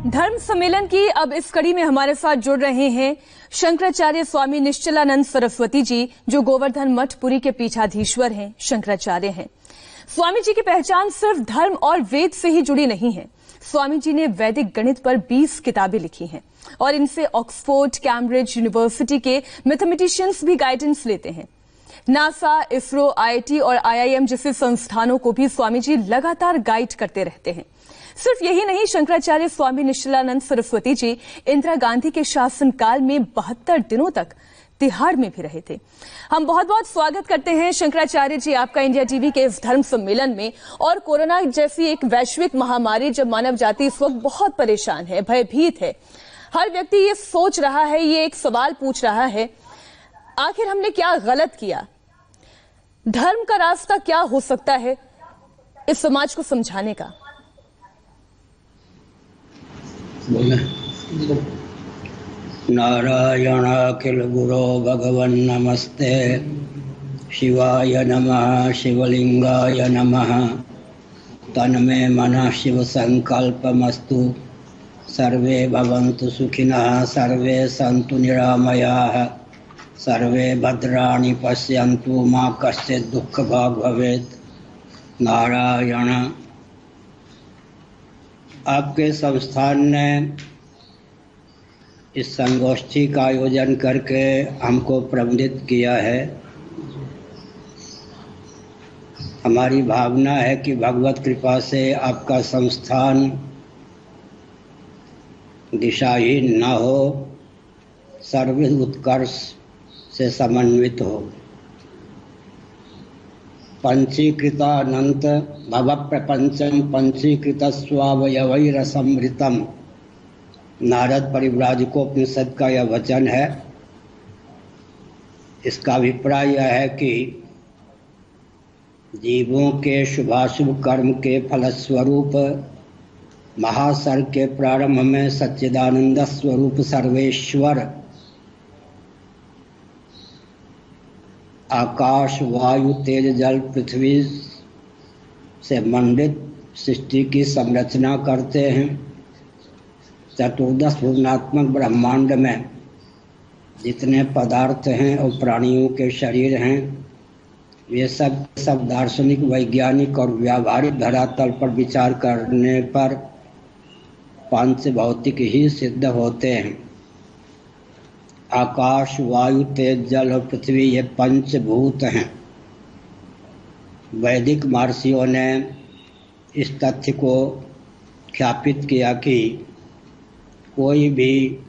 धर्म सम्मेलन की अब इस कड़ी में हमारे साथ जुड़ रहे हैं शंकराचार्य स्वामी निश्चलानंद सरस्वती जी, जो गोवर्धन मठ पुरी के पीठाधीश्वर हैं, शंकराचार्य हैं। स्वामी जी की पहचान सिर्फ धर्म और वेद से ही जुड़ी नहीं है। स्वामी जी ने वैदिक गणित पर 20 किताबें लिखी हैं और इनसे ऑक्सफोर्ड, कैम्ब्रिज यूनिवर्सिटी के मैथमेटिशियंस भी गाइडेंस लेते हैं। नासा, इसरो, आईआईटी और आईआईएम जैसे संस्थानों को भी स्वामी जी लगातार गाइड करते रहते हैं। सिर्फ यही नहीं, शंकराचार्य स्वामी निश्चलानंद सरस्वती जी इंदिरा गांधी के शासनकाल में 72 दिनों तक तिहाड़ में भी रहे थे। हम बहुत बहुत स्वागत करते हैं शंकराचार्य जी आपका इंडिया टीवी के इस धर्म सम्मेलन में। और कोरोना जैसी एक वैश्विक महामारी, जब मानव जाति इस वक्त बहुत परेशान है, भयभीत है, हर व्यक्ति ये सोच रहा है, ये एक सवाल पूछ रहा है, आखिर हमने क्या गलत किया? धर्म का रास्ता क्या हो सकता है इस समाज को समझाने का? नारायण अखिल गुरो भगवन् नमस्ते शिवाय नमः शिवलिंगाय नमः तन्मे मनः शिव संकल्पमस्तु सर्वे भवन्तु सुखिनः सर्वे सन्तु निरामयाः सर्वे भद्राणि पश्यन्तु मा कश्चित् दुःखभाग् भवेत्। नारायण। आपके संस्थान ने इस संगोष्ठी का आयोजन करके हमको प्रबंधित किया है। हमारी भावना है कि भगवत कृपा से आपका संस्थान दिशाहीन न हो, सर्व उत्कर्ष से समन्वित हो। पंचीकृतानंत भव प्रपंचम पंचीकृत स्वावयवैरसमृतम, नारद परिव्राजकोपनिषद का यह वचन है। इसका अभिप्राय यह है कि जीवों के शुभाशुभ कर्म के फलस्वरूप महासर्ग के प्रारंभ में सच्चिदानंद स्वरूप सर्वेश्वर आकाश, वायु, तेज, जल, पृथ्वी से मंडित सृष्टि की संरचना करते हैं। चतुर्दश भुवनात्मक ब्रह्मांड में जितने पदार्थ हैं और प्राणियों के शरीर हैं, ये सब दार्शनिक, वैज्ञानिक और व्यावहारिक धरातल पर विचार करने पर पांच भौतिक ही सिद्ध होते हैं। आकाश, वायु, तेज, जल और पृथ्वी ये पंचभूत हैं। वैदिक महर्षियों ने इस तथ्य को ख्यापित किया कि कोई भी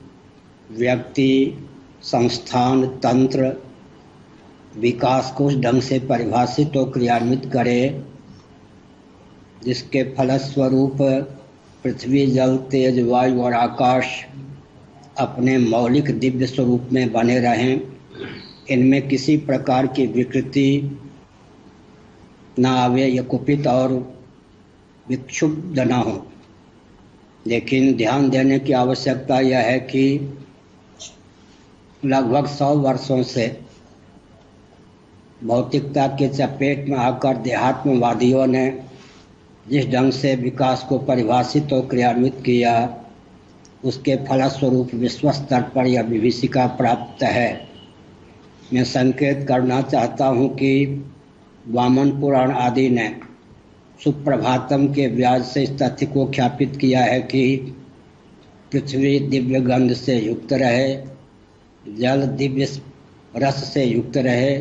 व्यक्ति, संस्थान, तंत्र विकास को उस ढंग से परिभाषित और क्रियान्वित करे जिसके फलस्वरूप पृथ्वी, जल, तेज, वायु और आकाश अपने मौलिक दिव्य स्वरूप में बने रहें, इनमें किसी प्रकार की विकृति न आवे, या कुपित और विक्षुब्ध न हो। लेकिन ध्यान देने की आवश्यकता यह है कि लगभग 100 वर्षों से भौतिकता के चपेट में आकर देहात्मवादियों ने जिस ढंग से विकास को परिभाषित और क्रियान्वित किया, उसके फलस्वरूप विश्व स्तर पर यह विभीषिका प्राप्त है। मैं संकेत करना चाहता हूँ कि वामन पुराण आदि ने सुप्रभातम के व्याज से इस तथ्य को ख्यापित किया है कि पृथ्वी दिव्य गंध से युक्त रहे, जल दिव्य रस से युक्त रहे,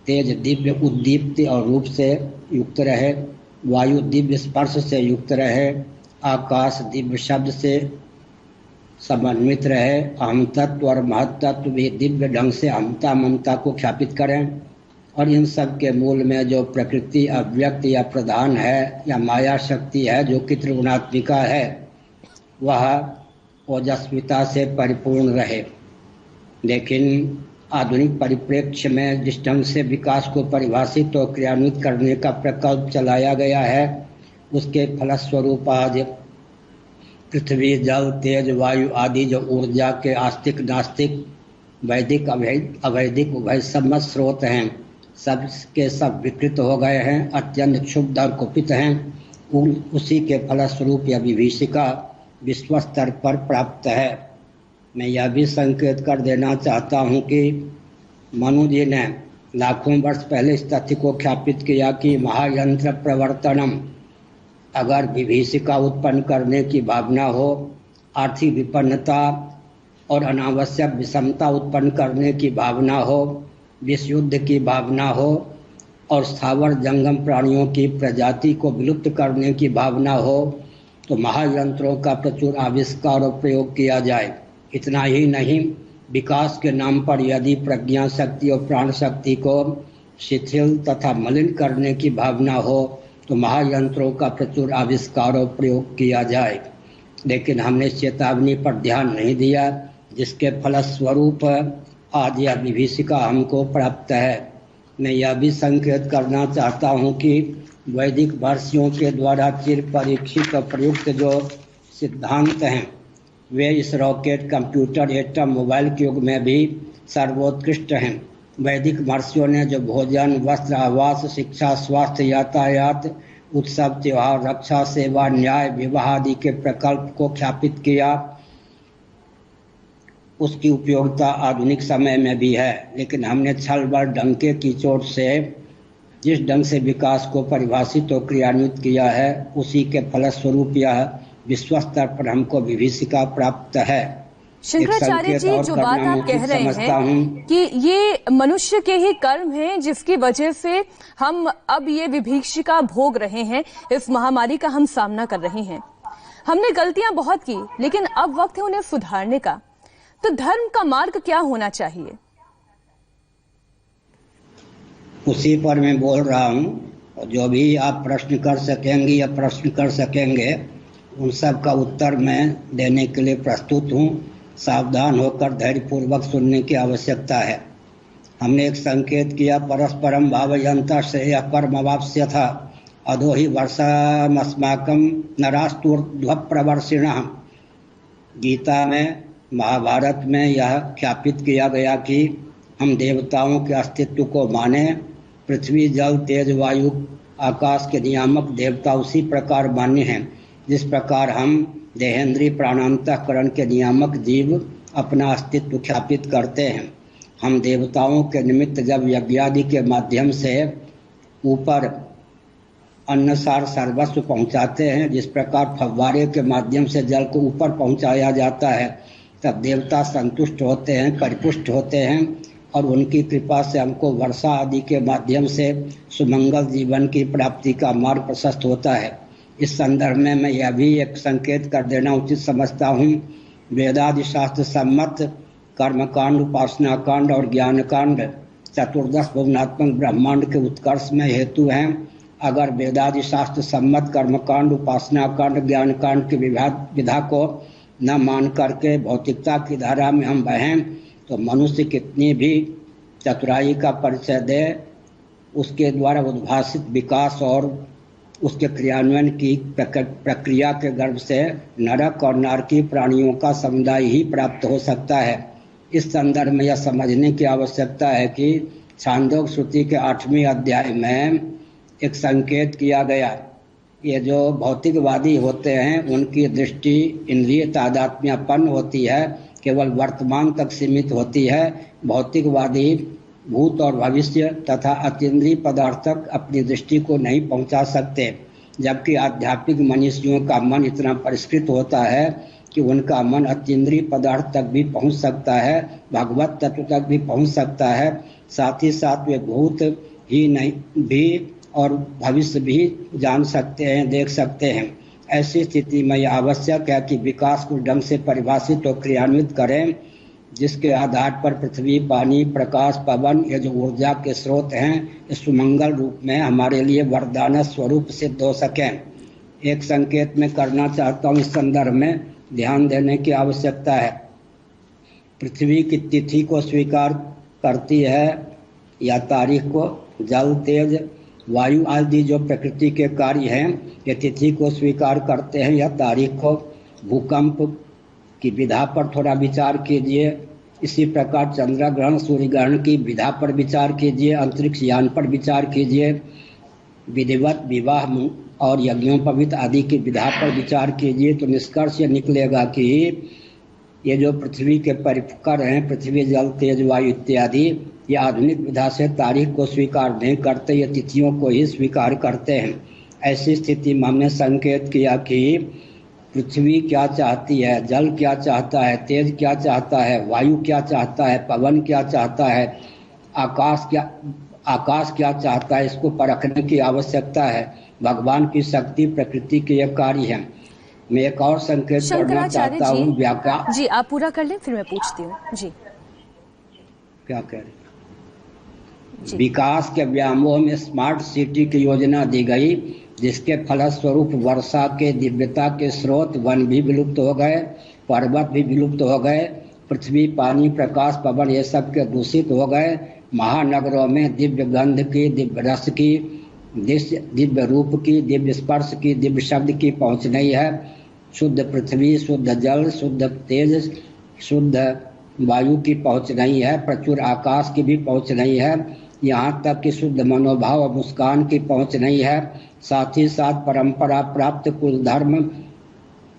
तेज दिव्य उद्दीप्ति और रूप से युक्त रहे, वायु दिव्य स्पर्श से युक्त रहे, आकाश दिव्य शब्द से समन्वित रहे, अहम तत्व और महत्त्व भी दिव्य ढंग से अहमता ममता को ख्यापित करें। और इन सब के मूल में जो प्रकृति अव्यक्त या प्रधान है या माया शक्ति है, जो कि त्रिगुणात्मिका है, वह ओजस्विता से परिपूर्ण रहे। लेकिन आधुनिक परिप्रेक्ष्य में जिस ढंग से विकास को परिभाषित और क्रियान्वित करने का प्रकल्प चलाया गया है, उसके फलस्वरूप आज पृथ्वी, जल, तेज, वायु आदि जो ऊर्जा के आस्तिक, नास्तिक, वैदिक, अवैदिक उभय सम्मत स्रोत हैं, सब के सब विकृत हो गए हैं, अत्यंत क्षुब्ध और कुपित हैं। उसी के फलस्वरूप यह विभीषिका विश्व स्तर पर प्राप्त है। मैं यह भी संकेत कर देना चाहता हूँ कि मनु जी ने लाखों वर्ष पहले इस तथ्य को ख्यापित किया कि महायंत्र प्रवर्तनम, अगर विभीषिका उत्पन्न करने की भावना हो, आर्थिक विपन्नता और अनावश्यक विषमता उत्पन्न करने की भावना हो, विश्व युद्ध की भावना हो और स्थावर जंगम प्राणियों की प्रजाति को विलुप्त करने की भावना हो, तो महायंत्रों का प्रचुर आविष्कार और प्रयोग किया जाए। इतना ही नहीं, विकास के नाम पर यदि प्रज्ञा शक्ति और प्राण शक्ति को शिथिल तथा मलिन करने की भावना हो, तो महायंत्रों का प्रचुर आविष्कार और प्रयोग किया जाए। लेकिन हमने चेतावनी पर ध्यान नहीं दिया, जिसके फलस्वरूप आज यह विभीषिका हमको प्राप्त है। मैं यह भी संकेत करना चाहता हूँ कि वैदिक महर्षियों के द्वारा चिर परीक्षित और प्रयुक्त जो सिद्धांत हैं, वे इस रॉकेट, कंप्यूटर, एटम, मोबाइल के युग में भी सर्वोत्कृष्ट हैं। वैदिक महर्षियों ने जो भोजन, वस्त्र, आवास, शिक्षा, स्वास्थ्य, यातायात, उत्सव, त्योहार, रक्षा, सेवा, न्याय, विवाह आदि के प्रकल्प को ख्यापित किया, उसकी उपयोगिता आधुनिक समय में भी है। लेकिन हमने छल बल डंके की चोट से जिस ढंग से विकास को परिभाषित और क्रियान्वित किया है, उसी के फलस्वरूप यह विश्व स्तर पर हमको विभीषिका प्राप्त है। शंकराचार्य जी, जो बात आप कह रहे हैं कि ये मनुष्य के ही कर्म हैं जिसकी वजह से हम अब ये विभीषिका भोग रहे हैं, इस महामारी का हम सामना कर रहे हैं। हमने गलतियां बहुत की, लेकिन अब वक्त है उन्हें सुधारने का। तो धर्म का मार्ग क्या होना चाहिए? उसी पर मैं बोल रहा हूँ। जो भी आप प्रश्न कर सकेंगी या प्रश्न कर सकेंगे, उन सब का उत्तर मैं देने के लिए प्रस्तुत हूँ। सावधान होकर धैर्यपूर्वक सुनने की आवश्यकता है। हमने एक संकेत किया, परस्परम भावयंता श्रेय परमवाप्स्य था अधो ही वर्षमस्माकं नरास्तुर्ध्व प्रवर्षिणः। गीता में, महाभारत में यह ख्यापित किया गया कि हम देवताओं के अस्तित्व को माने। पृथ्वी, जल, तेज, वायु, आकाश के नियामक देवता उसी प्रकार मान्य हैं जिस प्रकार हम देहेंद्रीय प्राणांतकरण के नियामक जीव अपना अस्तित्व ख्यापित करते हैं। हम देवताओं के निमित्त जब यज्ञादि के माध्यम से ऊपर अन्नसार सर्वस्व पहुंचाते हैं, जिस प्रकार फव्वारे के माध्यम से जल को ऊपर पहुंचाया जाता है, तब देवता संतुष्ट होते हैं, परिपुष्ट होते हैं और उनकी कृपा से हमको वर्षा आदि के माध्यम से सुमंगल जीवन की प्राप्ति का मार्ग प्रशस्त होता है। इस संदर्भ में मैं यह भी एक संकेत कर देना उचित समझता हूँ। वेदादि शास्त्र सम्मत कर्मकांड, उपासना कांड और ज्ञान कांड चतुर्दश भुवनात्मक ब्रह्मांड के उत्कर्ष में हेतु हैं। अगर वेदादि शास्त्र सम्मत कर्मकांड, उपासना कांड, ज्ञान कांड की विधा को न मान करके भौतिकता की धारा में हम बहें, तो मनुष्य कितनी भी चतुराई का परिचय दे, उसके द्वारा उद्भासित विकास और उसके क्रियान्वयन की प्रक्रिया के गर्भ से नरक और नारकी प्राणियों का समुदाय ही प्राप्त हो सकता है। इस संदर्भ में यह समझने की आवश्यकता है कि छांदोग्य श्रुति के 8वें अध्याय में एक संकेत किया गया। ये जो भौतिकवादी होते हैं, उनकी दृष्टि इंद्रिय तादात्म्यपन्न होती है, केवल वर्तमान तक सीमित होती है। भौतिकवादी भूत और भविष्य तथा अतीन्द्रिय पदार्थ तक अपनी दृष्टि को नहीं पहुंचा सकते, जबकि आध्यात्मिक मनुष्यों का मन इतना परिष्कृत होता है कि उनका मन अतीन्द्रिय पदार्थ तक भी पहुंच सकता है, भगवत तत्व तक भी पहुंच सकता है। साथ ही साथ वे भूत ही नहीं भी और भविष्य भी जान सकते हैं, देख सकते हैं। ऐसी स्थिति में यह आवश्यक है कि विकास को ढंग से परिभाषित और क्रियान्वित करें, जिसके आधार पर पृथ्वी, पानी, प्रकाश, पवन, ये जो ऊर्जा के स्रोत हैं, इस सुमंगल रूप में हमारे लिए वरदान स्वरूप सिद्ध हो सकें। एक संकेत मैं करना चाहता हूँ, इस संदर्भ में ध्यान देने की आवश्यकता है। पृथ्वी की तिथि को स्वीकार करती है या तारीख को, जल, तेज, वायु आदि जो प्रकृति के कार्य हैं, ये तिथि को स्वीकार करते हैं या तारीख को। भूकंप की विधा पर थोड़ा विचार कीजिए। इसी प्रकार चंद्र ग्रहण, सूर्य ग्रहण की विधा पर विचार कीजिए। अंतरिक्ष यान पर विचार कीजिए। विधिवत विवाह और यज्ञोपवीत आदि की विधा पर विचार कीजिए तो निष्कर्ष ये निकलेगा कि ये जो पृथ्वी के परिकर हैं, पृथ्वी जल तेज वायु इत्यादि, ये आधुनिक विधा से तारीख को स्वीकार नहीं करते, ये तिथियों को ही स्वीकार करते हैं। ऐसी स्थिति में हमने संकेत किया कि पृथ्वी क्या चाहती है, जल क्या चाहता है, तेज क्या चाहता है, वायु क्या चाहता है, पवन क्या चाहता है, आकाश क्या चाहता है, इसको परखने की आवश्यकता है। भगवान की शक्ति प्रकृति के ये कार्य है। मैं एक और संकेत करना चाहता हूँ। व्याख्या जी आप पूरा कर लें, फिर मैं पूछती हूँ। जी क्या कह रहे? विकास के व्यामोह में स्मार्ट सिटी की योजना दी गई, जिसके फलस्वरूप वर्षा के दिव्यता के स्रोत वन भी विलुप्त हो गए, पर्वत भी विलुप्त हो गए, पृथ्वी पानी प्रकाश पवन ये सब के दूषित हो गए। महानगरों में दिव्य गंध की, दिव्य रस की, दिव्य रूप की, दिव्य स्पर्श की, दिव्य शब्द की पहुंच नहीं है। शुद्ध पृथ्वी, शुद्ध जल, शुद्ध तेज, शुद्ध वायु की पहुंच नहीं है। प्रचुर आकाश की भी पहुंच नहीं है। यहाँ तक कि शुद्ध मनोभाव और मुस्कान की पहुंच नहीं है। साथ ही साथ परंपरा प्राप्त कुल धर्म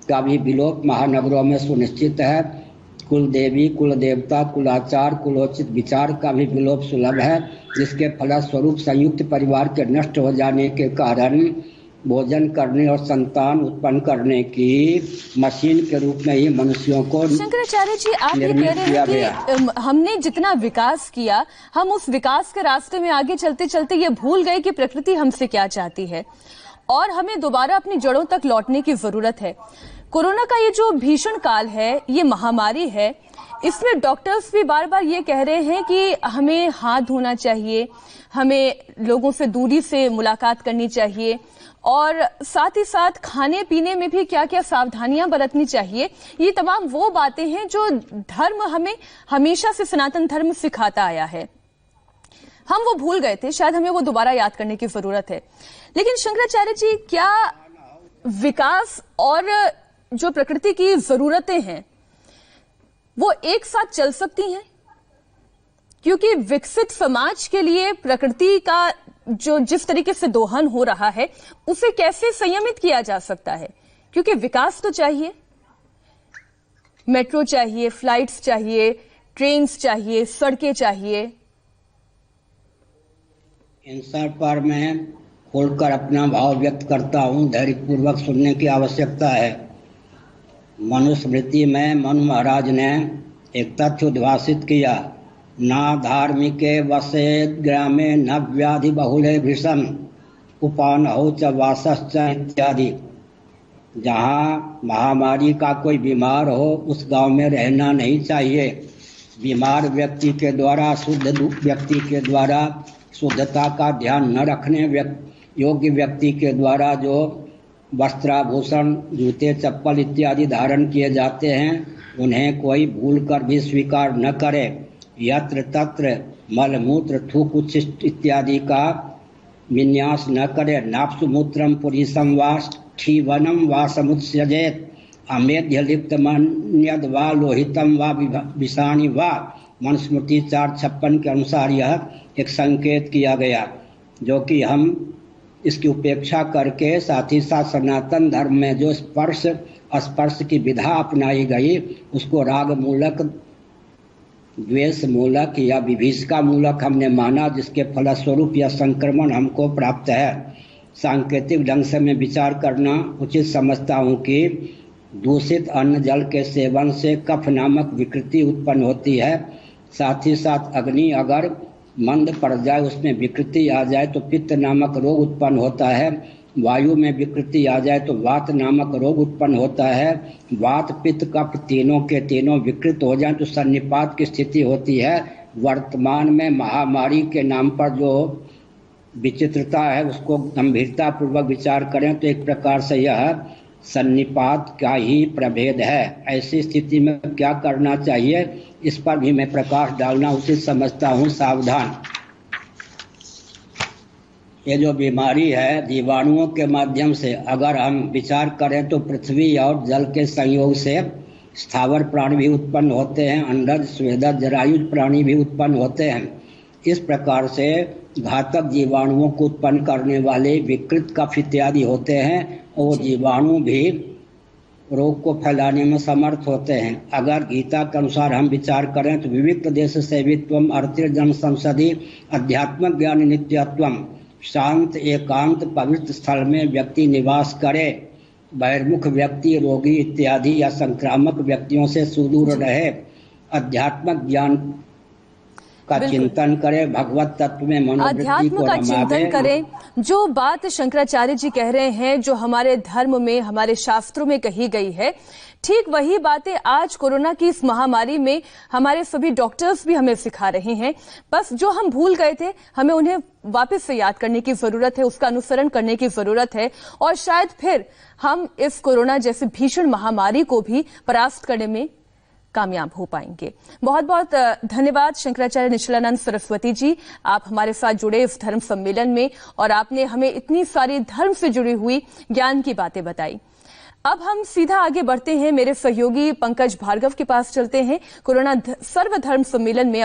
का भी विलोप महानगरों में सुनिश्चित है। कुल देवी, कुल देवता, कुलाचार, कुलोचित विचार का भी विलोप सुलभ है, जिसके फलस्वरूप संयुक्त परिवार के नष्ट हो जाने के कारण भोजन करने और संतान उत्पन्न करने की मशीन के रूप में ही मनुष्यों को शंकराचार्य जी आप ये कह रहे हैं कि हमने जितना विकास किया, हम उस विकास के रास्ते में आगे चलते चलते ये भूल गए कि प्रकृति हमसे क्या चाहती है और हमें दोबारा अपनी जड़ों तक लौटने की जरूरत है। कोरोना का ये जो भीषण काल है, ये महामारी है, इसमें डॉक्टर्स भी बार बार ये कह रहे हैं कि हमें हाथ धोना चाहिए, हमें लोगों से दूरी से मुलाकात करनी चाहिए और साथ ही साथ खाने पीने में भी क्या क्या सावधानियां बरतनी चाहिए। ये तमाम वो बातें हैं जो धर्म हमें हमेशा से, सनातन धर्म सिखाता आया है। हम वो भूल गए थे, शायद हमें वो दोबारा याद करने की जरूरत है। लेकिन शंकराचार्य जी, क्या विकास और जो प्रकृति की जरूरतें हैं वो एक साथ चल सकती हैं? क्योंकि विकसित समाज के लिए प्रकृति का जो जिस तरीके से दोहन हो रहा है, उसे कैसे संयमित किया जा सकता है? क्योंकि विकास तो चाहिए, मेट्रो चाहिए, फ्लाइट्स चाहिए, ट्रेन्स चाहिए, सड़कें चाहिए। इन सब पर मैं खोलकर अपना भाव व्यक्त करता हूँ। धैर्यपूर्वक सुनने की आवश्यकता है। मनुस्मृति में मनु महाराज ने एक तथ्य उद्भाषित किया, ना धार्मिके वसेद ग्रामे न व्याधि बहुले भीषण उपानहु च वासश्च इत्यादि। जहाँ महामारी का कोई बीमार हो उस गांव में रहना नहीं चाहिए। बीमार व्यक्ति के द्वारा, शुद्ध व्यक्ति के द्वारा, शुद्धता का ध्यान न रखने योग्य व्यक्ति के द्वारा जो वस्त्राभूषण, जूते, चप्पल इत्यादि धारण किए जाते हैं, उन्हें कोई भूल कर भी स्वीकार न करे। यत्र तत्र मलमूत्र, थूक, उच्छिष्ट इत्यादि का विन्यास न करे। नाप्सु मूत्रम पुरीसम वा क्षीवनम वा समुत्सजेत अमेध्य लिप्त मन्यद वा लोहितम वा विषाणी वा। मनुस्मृति 4:56 के अनुसार यह एक संकेत किया गया, जो कि हम इसकी उपेक्षा करके साथ ही साथ सनातन धर्म में जो स्पर्श की विधा अपनाई गई, उसको राग मूलक, द्वेष मूलक या विभीषिका मूलक हमने माना, जिसके फलस्वरूप यह संक्रमण हमको प्राप्त है। सांकेतिक ढंग से मैं विचार करना उचित समझता हूँ कि दूषित अन्न जल के सेवन से कफ नामक विकृति उत्पन्न होती है। साथ ही साथ अग्नि अगर मंद पड़ जाए, उसमें विकृति आ जाए तो पित्त नामक रोग उत्पन्न होता है। वायु में विकृति आ जाए तो वात नामक रोग उत्पन्न होता है। वात, पित्त, कफ तीनों के तीनों विकृत हो जाए तो सन्निपात की स्थिति होती है। वर्तमान में महामारी के नाम पर जो विचित्रता है, उसको गंभीरता पूर्वक विचार करें तो एक प्रकार से यह सन्निपात का ही प्रभेद है। ऐसी स्थिति में क्या करना चाहिए, इस पर भी मैं प्रकाश डालना उचित समझता हूँ। सावधान, ये जो बीमारी है, जीवाणुओं के माध्यम से अगर हम विचार करें तो पृथ्वी और जल के संयोग से स्थावर प्राणी भी उत्पन्न होते हैं, अंडज, स्वेदज, जरायुज प्राणी भी उत्पन्न होते हैं। इस प्रकार से घातक जीवाणुओं को उत्पन्न करने वाले विकृत कफ इत्यादि होते हैं और वो जीवाणु भी रोग को फैलाने में समर्थ होते हैं। अगर गीता के अनुसार हम विचार करें तो विविक्त देश सेवित्वम अर्तिर्जन संसदि अध्यात्म ज्ञान नित्यत्वम, शांत एकांत पवित्र स्थल में व्यक्ति निवास करे, बहिर्मुख व्यक्ति रोगी इत्यादि या संक्रामक व्यक्तियों से सुदूर रहे, अध्यात्मक ज्ञान का चिंतन करे, भगवत तत्व में मनोवृत्ति अध्यात्म को का चिंतन रमावे। करें। जो बात शंकराचार्य जी कह रहे हैं, जो हमारे धर्म में, हमारे शास्त्रों में कही गई है, ठीक वही बातें आज कोरोना की इस महामारी में हमारे सभी डॉक्टर्स भी हमें सिखा रहे हैं। बस जो हम भूल गए थे, हमें उन्हें वापस से याद करने की जरूरत है, उसका अनुसरण करने की जरूरत है और शायद फिर हम इस कोरोना जैसे भीषण महामारी को भी परास्त करने में कामयाब हो पाएंगे। बहुत बहुत धन्यवाद शंकराचार्य निश्चलानंद सरस्वती जी, आप हमारे साथ जुड़े इस धर्म सम्मेलन में और आपने हमें इतनी सारी धर्म से जुड़ी हुई ज्ञान की बातें बताई। अब हम सीधा आगे बढ़ते हैं, मेरे सहयोगी पंकज भार्गव के पास चलते हैं। कोरोना सर्वधर्म सम्मेलन में